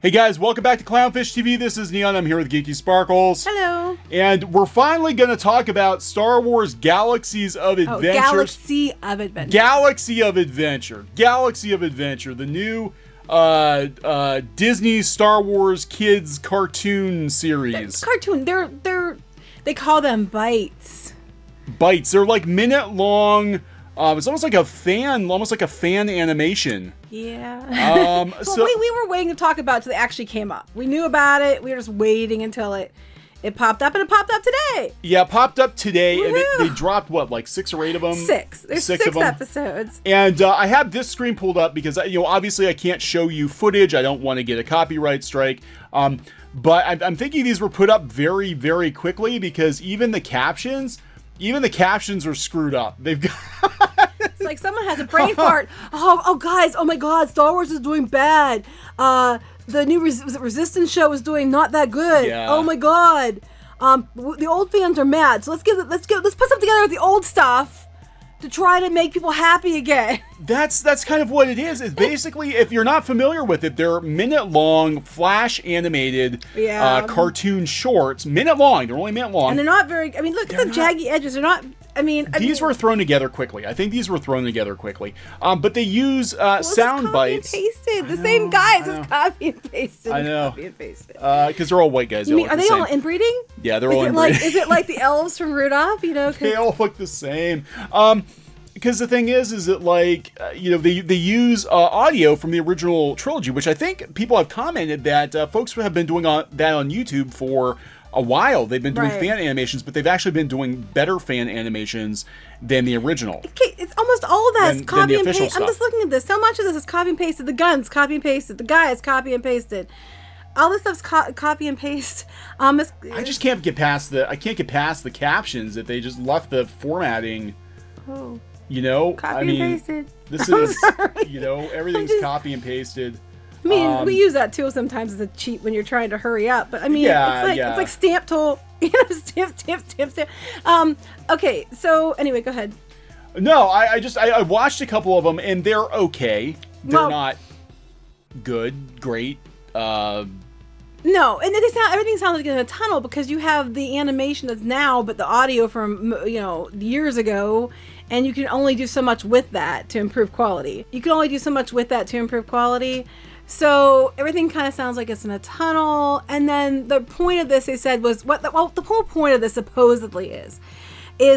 Hey guys, welcome back to Clownfish TV. This is Neon. I'm here with Geeky Sparkles. Hello. And we're finally going to talk about Star Wars Galaxies of Adventure. Galaxy of Adventure. Galaxy of Adventure. Galaxy of Adventure. The new Disney Star Wars kids cartoon series. They call them bites. Bites. They're like minute long. It's almost like a fan animation. Yeah. So we were waiting to talk about it until it actually came up. We knew about it. We were just waiting until it popped up, and it popped up today. Yeah, it popped up today, Woo-hoo. and they dropped what, like 6 or 8 of them? 6. There's 6 of them. episodes. And I have this screen pulled up because obviously I can't show you footage. I don't want to get a copyright strike. But I'm thinking these were put up very, very quickly because even the captions are screwed up. They've got. It's like someone has a brain fart. Oh, guys! Oh my God! Star Wars is doing bad. The new Resistance show is doing not that good. Yeah. Oh my God! The old fans are mad. So let's put something together with the old stuff to try to make people happy again. That's kind of what it is. It's basically, if you're not familiar with it, they're minute-long, flash animated cartoon shorts. Minute long. They're only minute long. And they're not very. I mean, look at the jaggy edges. They're not. These were thrown together quickly. I think these were thrown together quickly. But they use sound bites. Pasted. The same guys just copy and pasted. I know. Copy and pasted. Because they're all white guys. Are they all inbreeding? Yeah, they're all inbreeding. Is it like the elves from Rudolph? They all look the same. Because the thing is that they use audio from the original trilogy, which I think people have commented that folks have been doing that on YouTube for a while. They've been doing fan animations, but they've actually been doing better fan animations than the original. Okay, it's almost all of that copy and paste. Stuff. I'm just looking at this. So much of this is copy and pasted. The guns, copy and pasted. The guys, copy and pasted. All this stuff's copy and paste. I just can't get past the captions that they just left the formatting. Oh. Copy and pasted. This is, everything's copy and pasted. I mean, we use that tool sometimes as a cheat when you're trying to hurry up. But I mean, it's like stamp tool. Stamp. Okay, so anyway, go ahead. No, I watched a couple of them and they're okay. They're not good, great. No, and everything sounds like in a tunnel because you have the animation that's now, but the audio from years ago. And you can only do so much with that to improve quality. So everything kind of sounds like it's in a tunnel. And then the point of this, they said, was the whole point of this supposedly is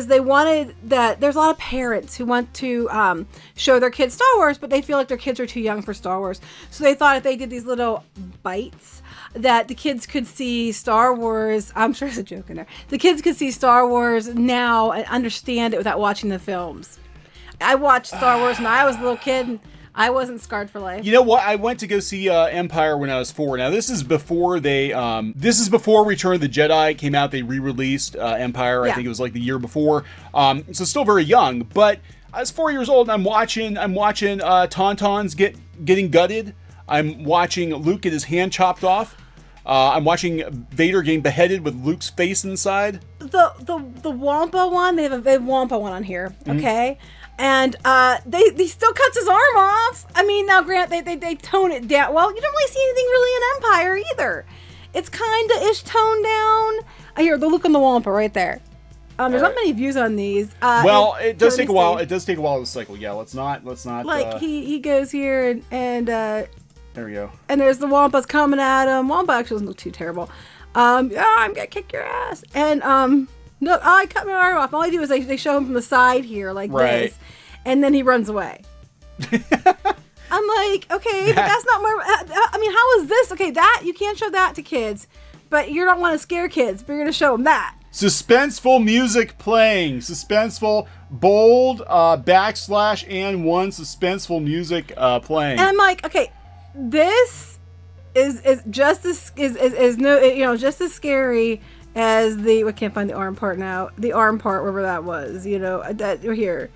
they wanted that there's a lot of parents who want to show their kids Star Wars, but they feel like their kids are too young for Star Wars. So they thought if they did these little bites, that the kids could see Star Wars. I'm sure there's a joke in there. The kids could see Star Wars now and understand it without watching the films. I watched Star Wars when I was a little kid, and I wasn't scarred for life. You know what? I went to go see Empire when I was 4. Now this is before this is before Return of the Jedi came out. They re-released Empire. I think it was like the year before. So still very young. But I was 4 years old, and I'm watching Tauntauns getting gutted. I'm watching Luke get his hand chopped off. I'm watching Vader getting beheaded with Luke's face inside. The Wampa one, they have a Wampa one on here, okay? And he still cuts his arm off. I mean, now Grant, they tone it down. Well, you don't really see anything really in Empire either. It's kind of ish toned down. Here, the look on the Wampa right there. There's not many views on these. It does take a while. It does take a while to cycle. Yeah, let's not. Like he goes here and. There we go. And there's the Wampas coming at him. Wampa actually doesn't look too terrible. I'm gonna kick your ass. And look, I cut my arm off. All I do is they show him from the side here like this, and then he runs away. I'm like, okay, but that's not my. I mean, how is this? Okay, that you can't show that to kids, but you don't want to scare kids, but you're gonna show them that. Suspenseful music playing. Suspenseful, bold, / and 1 suspenseful music playing. And I'm like, okay. This is just as just as scary as I can't find the arm part now. The arm part, wherever that was, that we're here.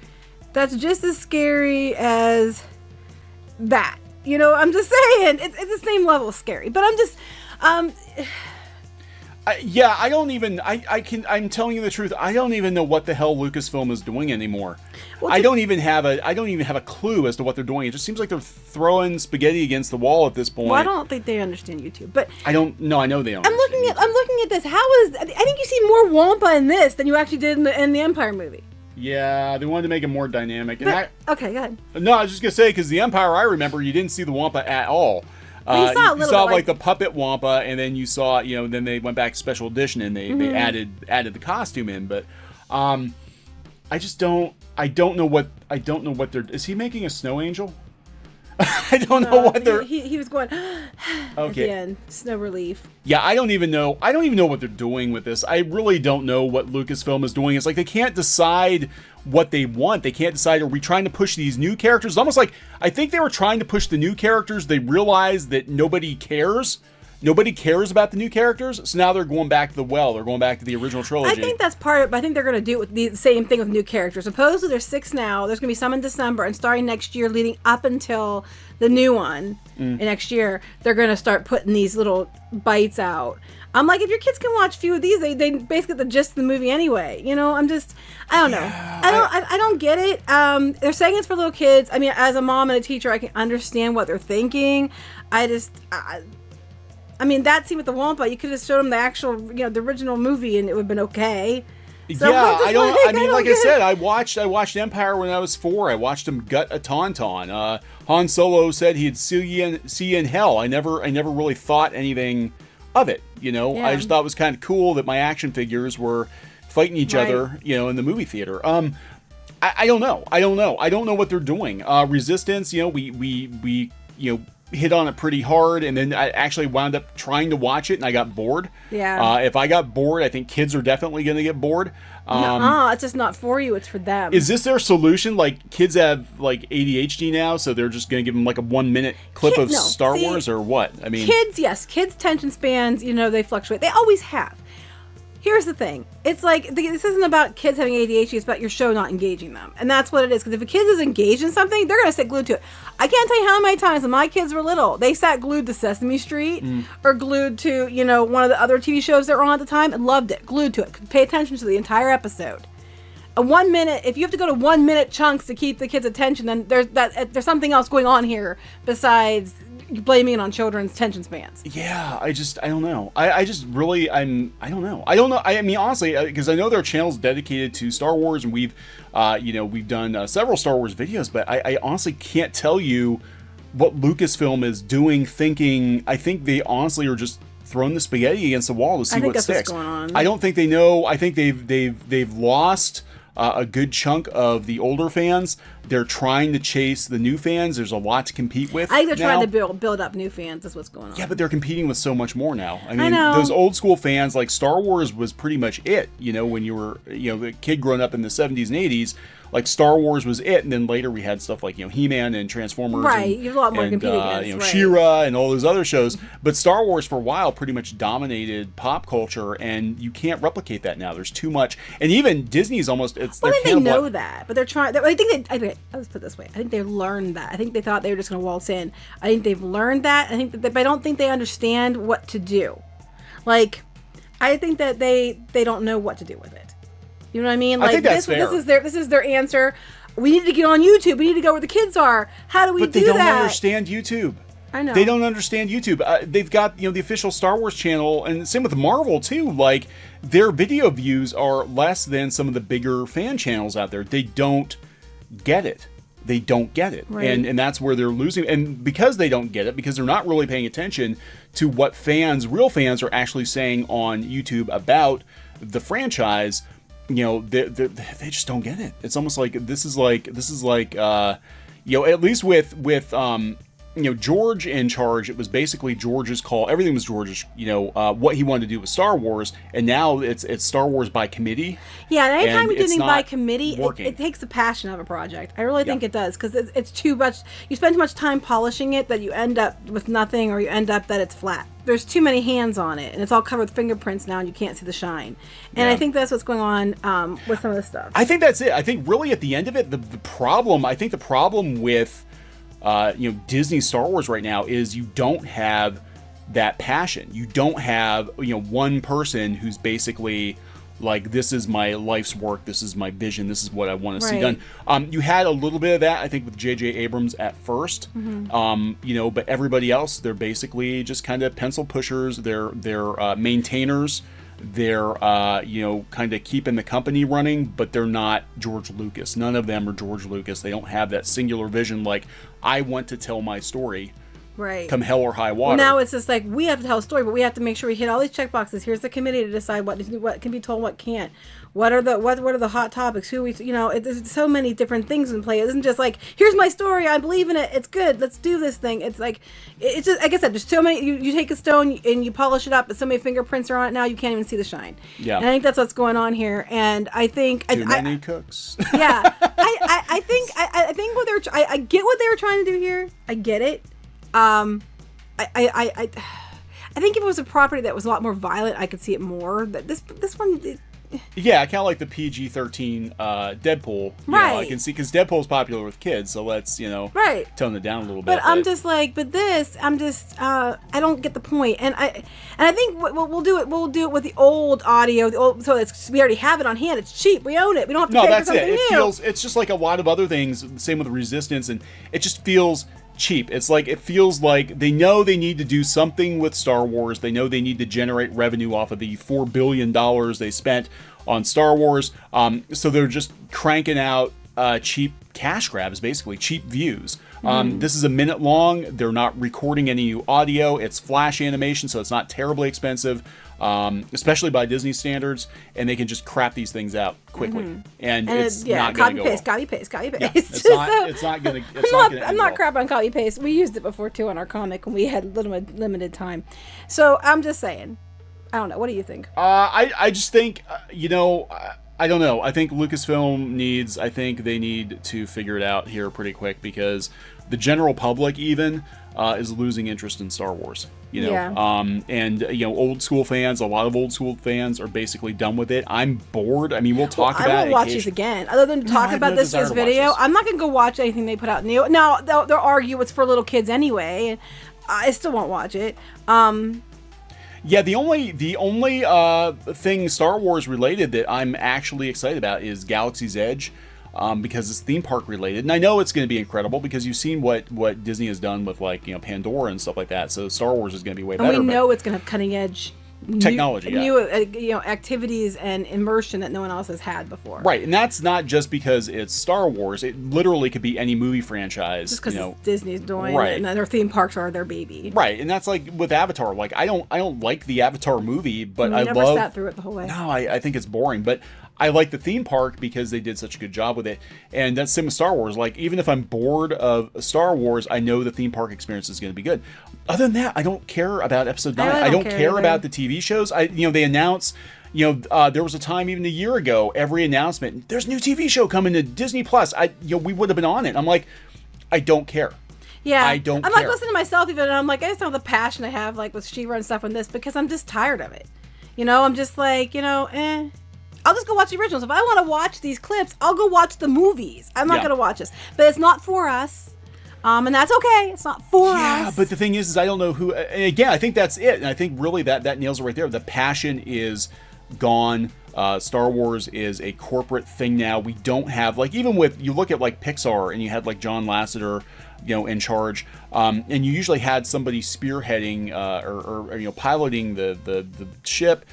That's just as scary as that. I'm just saying it's the same level of scary. But I'm just I'm telling you the truth. I don't even know what the hell Lucasfilm is doing anymore. Well, I don't even have a clue as to what they're doing. It just seems like they're throwing spaghetti against the wall at this point. Well, I don't think they understand YouTube, but I don't. No, I know they don't. I'm looking at this. I think you see more Wampa in this than you actually did in the Empire movie. Yeah, they wanted to make it more dynamic. Okay, go ahead. No, I was just gonna say, because the Empire I remember, you didn't see the Wampa at all. You saw like the puppet Wampa, and then you saw, then they went back to special edition and they added the costume in. But I don't know what they're. Is he making a snow angel? I don't know what they're. He was going at the end. Snow relief. Yeah, I don't even know what they're doing with this. I really don't know what Lucasfilm is doing. It's like they can't decide what they want. They can't decide, are we trying to push these new characters? It's almost like, I think they were trying to push the new characters. They realized that nobody cares. Nobody cares about the new characters, so now they're going back to the well. They're going back to the original trilogy. I think that's part of it, but I think they're going to do it with the same thing with new characters. Supposedly there's 6 now. There's going to be some in December, and starting next year, leading up until the new one in next year, they're going to start putting these little bites out. I'm like, if your kids can watch a few of these, they basically get the gist of the movie anyway. I don't know. I don't get it. They're saying it's for little kids. I mean, as a mom and a teacher, I can understand what they're thinking. I mean, that scene with the Wampa, you could have showed them the actual, the original movie, and it would have been okay. So yeah, like I said, I watched Empire when I was 4. I watched him gut a tauntaun. Han Solo said he'd see you in hell. I never really thought anything of it. Yeah. I just thought it was kind of cool that my action figures were fighting each other, in the movie theater. I don't know. I don't know what they're doing. Resistance, we hit on it pretty hard, and then I actually wound up trying to watch it, and I got bored. Yeah. If I got bored, I think kids are definitely going to get bored. It's just not for you. It's for them. Is this their solution? Like, kids have like ADHD now, so they're just going to give them like a 1-minute clip of Star Wars, or what? I mean, kids' attention spans, they fluctuate. They always have. Here's the thing. It's like, this isn't about kids having ADHD. It's about your show not engaging them. And that's what it is. Because if a kid is engaged in something, they're going to stay glued to it. I can't tell you how many times when my kids were little, they sat glued to Sesame Street or glued to, one of the other TV shows that were on at the time and loved it. Glued to it. Could pay attention to the entire episode. A 1 minute, if you have to go to 1 minute chunks to keep the kids' attention, then there's something else going on here besides blaming it on children's attention spans. Yeah, I don't know. I don't know. I mean, honestly, because I know there are channels dedicated to Star Wars, and we've done several Star Wars videos, but I honestly can't tell you what Lucasfilm is doing, thinking. I think they honestly are just throwing the spaghetti against the wall to see what sticks. What's going on. I don't think they know. I think they've lost a good chunk of the older fans. They're trying to chase the new fans. There's a lot to compete with. I think they're trying to build up new fans. That's what's going on. Yeah, but they're competing with so much more now. I mean, those old school fans, like Star Wars was pretty much it. When you were, the kid growing up in the 70s and 80s, like Star Wars was it. And then later we had stuff like, He-Man and Transformers. Right, you have a lot more to compete against. Right. She-Ra and all those other shows. But Star Wars for a while pretty much dominated pop culture, and you can't replicate that now. There's too much. And even Disney's almost, I think they know that, but they're trying. I think let's put it this way. I think they learned that. I think they thought they were just going to waltz in. I think they've learned that. But I don't think they understand what to do. Like, I think that they don't know what to do with it. You know what I mean? Like, I think that's fair. This is their answer. We need to get on YouTube. We need to go where the kids are. How do we do that? But they don't understand YouTube. I know. They don't understand YouTube. They've got, the official Star Wars channel, and same with Marvel too. Like, their video views are less than some of the bigger fan channels out there. They don't get it. They don't get it. Right. And that's where they're losing. And because they don't get it, because they're not really paying attention to what real fans are actually saying on YouTube about the franchise, they just don't get it. It's almost like this is like at least with George in charge, it was basically George's call. Everything was George's, what he wanted to do with Star Wars, and now it's Star Wars by committee. Yeah, and anytime you're doing by committee, it takes the passion of a project. I really think it does, because it's too much. You spend too much time polishing it that you end up with nothing, or you end up that it's flat. There's too many hands on it, and it's all covered with fingerprints now, and you can't see the shine. And I think that's what's going on with some of this stuff. I think that's it. I think really at the end of it, the problem with Disney Star Wars right now is you don't have that passion. You don't have, one person who's basically like, this is my life's work, this is my vision, this is what I want to see done. You had a little bit of that, I think, with J.J. Abrams at first, but everybody else, they're basically just kind of pencil pushers, they're maintainers, they're, kind of keeping the company running, but they're not George Lucas. None of them are George Lucas. They don't have that singular vision like, I want to tell my story. Right. Come hell or high water. Well, now it's just like, we have to tell a story, but we have to make sure we hit all these check boxes. Here's the committee to decide what can be told, what can't. What are the hot topics? There's so many different things in play. It isn't just like, here's my story, I believe in it, it's good, let's do this thing. It's like, it's just, like I said, there's so many. You take a stone and you polish it up, but so many fingerprints are on it now, you can't even see the shine. Yeah. And I think that's what's going on here. And I think too many cooks. Yeah. I think what I get what they were trying to do here. I get it. I think if it was a property that was a lot more violent, I could see it more. This one. Yeah, I kind of like the PG-13 Deadpool. Right. I can see, because Deadpool's popular with kids, so let's, right. tone it down a little bit. But I'm just like, I don't get the point. And I think we'll do it with the old audio, we already have it on hand. It's cheap. We own it. We don't have to pay for something new. It's just like a lot of other things, same with Resistance, and it just feels cheap. It feels like they know they need to do something with Star Wars. They know they need to generate revenue off of the $4 billion they spent on Star Wars. So they're just cranking out cheap cash grabs, basically cheap views. This is a minute long. They're not recording any new audio. It's flash animation, so it's not terribly expensive, especially by Disney standards, and they can just crap these things out quickly. And it's not going to go copy paste. Yeah, it's not going to. I'm not crap on copy paste. We used it before too on our comic when we had limited time. So I'm just saying. I don't know. What do you think? I just think I don't know. I think Lucasfilm they need to figure it out here pretty quick, because the general public even is losing interest in Star Wars. Old school fans, a lot of old school fans are basically done with it. I'm bored. I mean, we'll talk about it. I won't watch these again. Other than talk about this video, I'm not going to go watch anything they put out new. Now, they'll argue it's for little kids anyway. I still won't watch it. Yeah, the only thing Star Wars related that I'm actually excited about is Galaxy's Edge, because it's theme park related, and I know it's going to be incredible because you've seen what Disney has done with Pandora and stuff like that. So Star Wars is going to be way better. And we know it's going to have cutting edge technology, new activities and immersion that no one else has had before. Right, and that's not just because it's Star Wars. It literally could be any movie franchise. Just because Disney's doing it, and their theme parks are their baby. Right, and that's like with Avatar. Like I don't like the Avatar movie, but I never sat through it the whole way. No, I think it's boring, but I like the theme park because they did such a good job with it. And that's same with Star Wars. Like, even if I'm bored of Star Wars, I know the theme park experience is going to be good. Other than that, I don't care about Episode 9. I don't care about the TV shows. They announce, there was a time even a year ago, every announcement, there's a new TV show coming to Disney Plus. We would have been on it. I'm like, I don't care. Yeah, I'm like listening to myself even, and I'm like, I just don't have the passion I have like with She-Ra and stuff on this, because I'm just tired of it. I'm just like, I'll just go watch the originals. If I want to watch these clips, I'll go watch the movies. I'm not going to watch this. But it's not for us. And that's okay. It's not for us. Yeah, but the thing is I don't know who... And again, I think that's it. And I think really that nails it right there. The passion is gone. Star Wars is a corporate thing now. We don't have... Like, even with... You look at, like, Pixar, and you had, like, John Lasseter, in charge. And you usually had somebody spearheading or piloting the ship,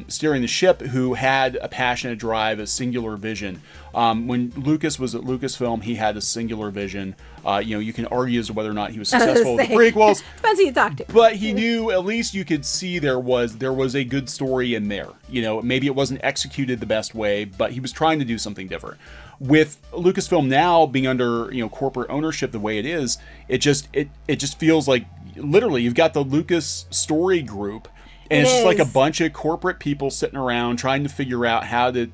steering the ship, who had a passionate drive, a singular vision. When Lucas was at Lucasfilm, he had a singular vision. You can argue as to whether or not he was successful with the prequels. Depends who you talk to. But he knew, at least you could see there was a good story in there. Maybe it wasn't executed the best way, but he was trying to do something different. With Lucasfilm now being under corporate ownership the way it is, it just feels like literally you've got the Lucas Story Group, and it's just like a bunch of corporate people sitting around trying to figure out how to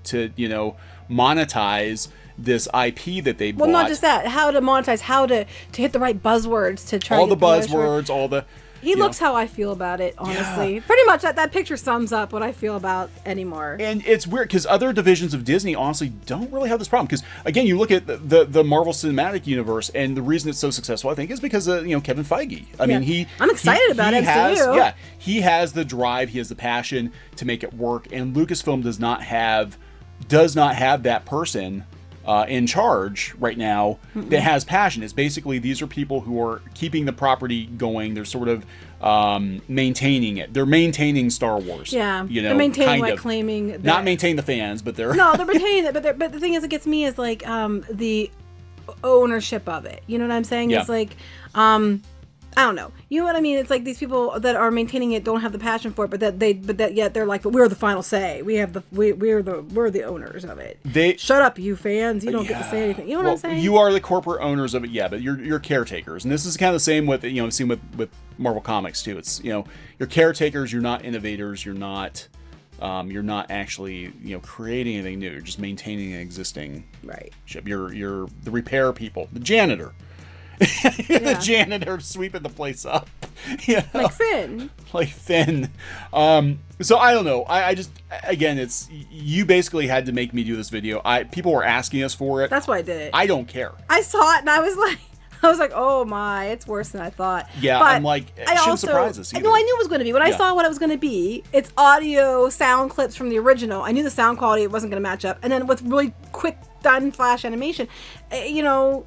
monetize this IP that they bought. Well, not just that, how to monetize, how to hit the right buzzwords to try all to the buzzwords, all the... He looks how I feel about it, honestly. Yeah. Pretty much that picture sums up what I feel about anymore. And it's weird because other divisions of Disney honestly don't really have this problem. Because again, you look at the Marvel Cinematic Universe, and the reason it's so successful, I think, is because of Kevin Feige. I mean, I'm excited about MCU. Yeah, he has the drive, he has the passion to make it work, and Lucasfilm does not have that person in charge right now that has passion. It's basically these are people who are keeping the property going. They're sort of maintaining it. They're maintaining Star Wars. Yeah, they're maintaining like claiming that, not maintain the fans, but they're they're maintaining it. But the thing is, it gets me is like the ownership of it. You know what I'm saying? Yeah. It's like I don't know. You know what I mean? It's like these people that are maintaining it don't have the passion for it, but yet they're like, but we're the final say. We're the owners of it. Shut up, you fans. You don't get to say anything. You know what I'm saying? You are the corporate owners of it, but you're caretakers, and this is kind of the same with seen with Marvel Comics too. It's you're caretakers. You're not innovators. You're not actually creating anything new. You're just maintaining an existing ship. You're the repair people, the janitor. The janitor sweeping the place up. Like Finn. So I don't know. I just, again, it's, you basically had to make me do this video. People were asking us for it. That's why I did it. I don't care. I saw it and I was like, oh my, it's worse than I thought. Yeah, but I'm like, it shouldn't surprise us either. No, I knew it was going to be. When I saw what it was going to be, it's audio sound clips from the original. I knew the sound quality wasn't going to match up. And then with really quick done flash animation, it's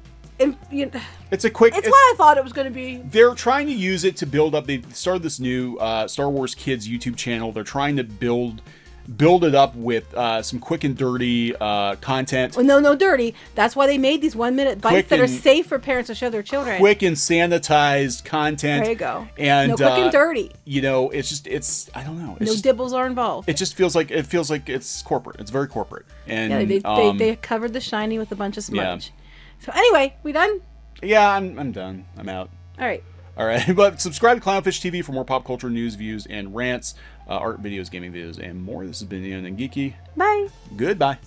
a quick. It's what I thought it was going to be. They're trying to use it to build up. They started this new Star Wars Kids YouTube channel. They're trying to build it up with some quick and dirty content. Well, no dirty. That's why they made these 1 minute bites that are safe for parents to show their children. Quick and sanitized content. There you go. And no quick and dirty. It's I don't know. No dibbles are involved. It just feels like it's corporate. It's very corporate. And they covered the shiny with a bunch of smudge. Yeah. So anyway, we done? Yeah, I'm done. I'm out. All right. But subscribe to Clownfish TV for more pop culture news, views, and rants, art videos, gaming videos, and more. This has been Ian and Geeky. Bye. Goodbye.